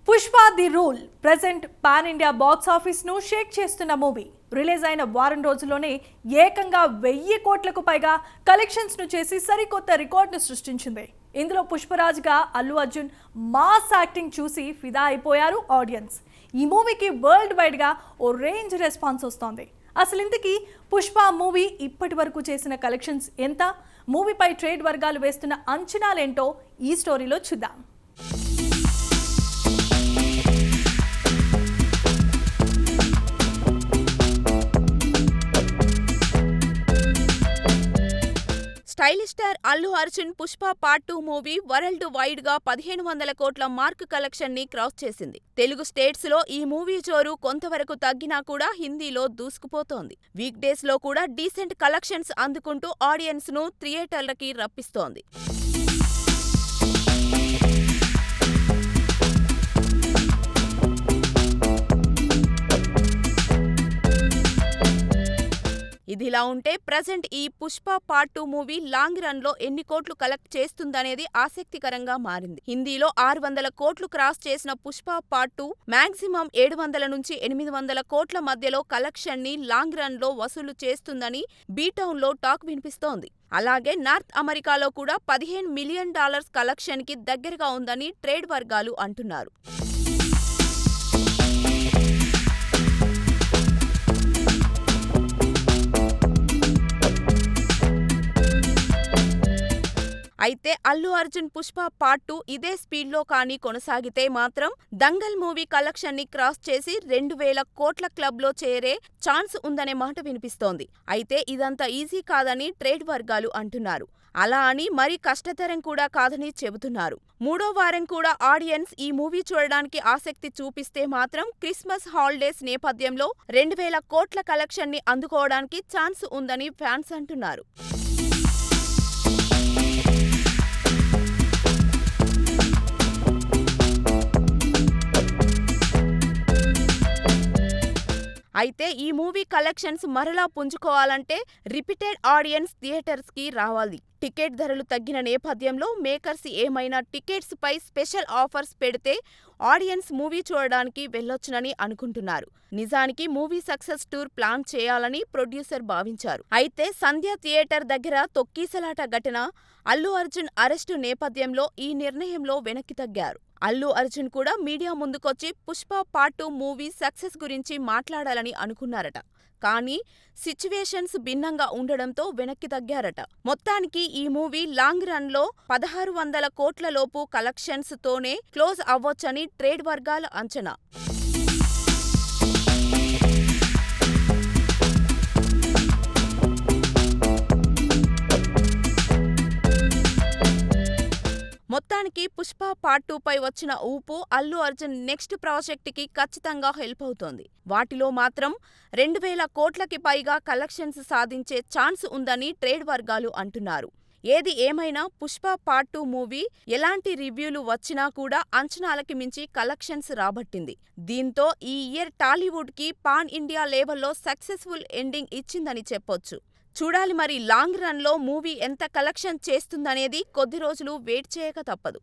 Pushpa the rule present pan India box office ను షేక్ చేస్తున్న movie release అయిన వారం రోజుల్లోనే ఏకంగా 1000 కోట్లకు పైగా కలెక్షన్స్ ను చేసి సరికొత్త రికార్డును సృష్టించింది. ఇందులో పుష్పరాజ్ గా అల్లు అర్జున్ మాస్ యాక్టింగ్ చూసి ఫిదా అయిపోయారు ఆడియన్స్. ఈ మూవీకి వరల్డ్ వైడ్ గా ఓ రేంజ్ రెస్పాన్స్ వస్తోంది. అసలు ఇంతకీ పుష్ప మూవీ ఇప్పటి వరకు చేసిన కలెక్షన్స్ ఎంత, మూవీపై ట్రేడ్ వర్గాలు వేస్తున్న అంచనాలేంటో ఈ స్టోరీలో చూద్దాం. Stylish star Allu Arjun Pushpa part 2 movie world wide గా 1500 కోట్ల మార్క్ కలెక్షన్ ని క్రాస్ చేసింది. తెలుగు స్టేట్స్ లో ఈ మూవీ జోరు కొంతవరకు తగ్గినా కూడా హిందీలో దూసుకుపోతోంది. వీక్ డేస్ లో కూడా డీసెంట్ కలెక్షన్స్ అందుకుంటూ ఆడియన్స్ ను థియేటర్లకి రప్పిస్తోంది. ఇదిలా ఉంటే ప్రెజెంట్ ఈ Pushpa part 2 movie long run లో ఎన్ని కోట్లు కలెక్ట్ చేస్తుందనేది ఆసక్తికరంగా మారింది. హిందీలో 600 కోట్లు క్రాస్ చేసిన పుష్ప పార్ట్ 2 మాక్సిమం 700 నుంచి 800 కోట్ల మధ్యలో కలెక్షన్ ని లాంగ్ రన్ లో వసూలు చేస్తుందని బీటౌన్ లో టాక్ వినిపిస్తోంది. అలాగే నార్త్ అమెరికాలో కూడా $15 మిలియన్ కలెక్షన్ కి దగ్గరగా ఉందని ట్రేడ్ వర్గాలు అంటున్నారు. అయితే అల్లు అర్జున్ పుష్ప పార్ట్ 2 ఇదే స్పీడ్లో కానీ కొనసాగితే మాత్రం దంగల్ మూవీ కలెక్షన్ ని క్రాస్ చేసి 2000 కోట్ల క్లబ్ లో చేరే ఛాన్స్ ఉందనే మాట వినిపిస్తోంది. అయితే ఇదంతా ఈజీ కాదని ట్రేడ్ వర్గాలు అంటున్నారు. అలా అని మరీ కష్టతరం కూడా కాదని చెబుతున్నారు. మూడో వారం కూడా ఆడియన్స్ ఈ మూవీ చూడడానికి ఆసక్తి చూపిస్తే మాత్రం క్రిస్మస్ హాలిడేస్ నేపథ్యంలో 2000 కోట్ల కలెక్షన్ ని అందుకోవడానికి ఛాన్స్ ఉందని ఫ్యాన్స్ అంటున్నారు. అయితే ఈ మూవీ కలెక్షన్స్ మరలా పుంజుకోవాలంటే రిపీటెడ్ ఆడియన్స్ థియేటర్స్ కి రావాలి. టికెట్ ధరలు తగ్గిన నేపథ్యంలో మేకర్స్ ఏమైనా టికెట్స్ పై స్పెషల్ ఆఫర్స్ పెడితే ఆడియన్స్ మూవీ చూడడానికి వెళ్ళొచ్చునని అనుకుంటున్నారు. నిజానికి మూవీ సక్సెస్ టూర్ ప్లాన్ చేయాలని ప్రొడ్యూసర్ భావించారు. అయితే సంధ్య థియేటర్ దగ్గర తొక్కీసలాట ఘటన, అల్లు అర్జున్ అరెస్టు నేపథ్యంలో ఈ నిర్ణయంలో వెనక్కి తగ్గారు. అల్లు అర్జున్ కూడా మీడియా ముందుకొచ్చి పుష్ప పార్ట్ 2 మూవీ సక్సెస్ గురించి మాట్లాడాలని అనుకున్నారట. కానీ సిచ్యువేషన్స్ భిన్నంగా ఉండడంతో వెనక్కి తగ్గారట. మొత్తానికి ఈ మూవీ లాంగ్ రన్ లో 1600 కోట్ల లోపు కలెక్షన్స్ తోనే క్లోజ్ అవ్వొచ్చని ట్రేడ్ వర్గాల అంచనా. మొత్తానికి పుష్ప పార్ట్ 2 పై వచ్చిన ఊపు అల్లు అర్జున్ నెక్స్ట్ ప్రాజెక్ట్ కి ఖచ్చితంగా హెల్ప్ అవుతోంది. వాటిలో మాత్రం 2000 కోట్లకి పైగా కలెక్షన్స్ సాధించే ఛాన్స్ ఉందని ట్రేడ్ వర్గాలు అంటున్నారు. ఏది ఏమైనా పుష్ప పార్ట్ 2 మూవీ ఎలాంటి రివ్యూలు వచ్చినా కూడా అంచనాలకి మించి కలెక్షన్స్ రాబట్టింది. దీంతో ఈ ఇయర్ టాలీవుడ్ కి పాన్ ఇండియా లెవెల్లో సక్సెస్ఫుల్ ఎండింగ్ ఇచ్చిందని చెప్పొచ్చు. చూడాలి మరి లాంగ్ రన్ లో మూవీ ఎంత కలెక్షన్ చేస్తుందనేది. కొద్ది రోజులు వెయిట్ చేయక తప్పదు.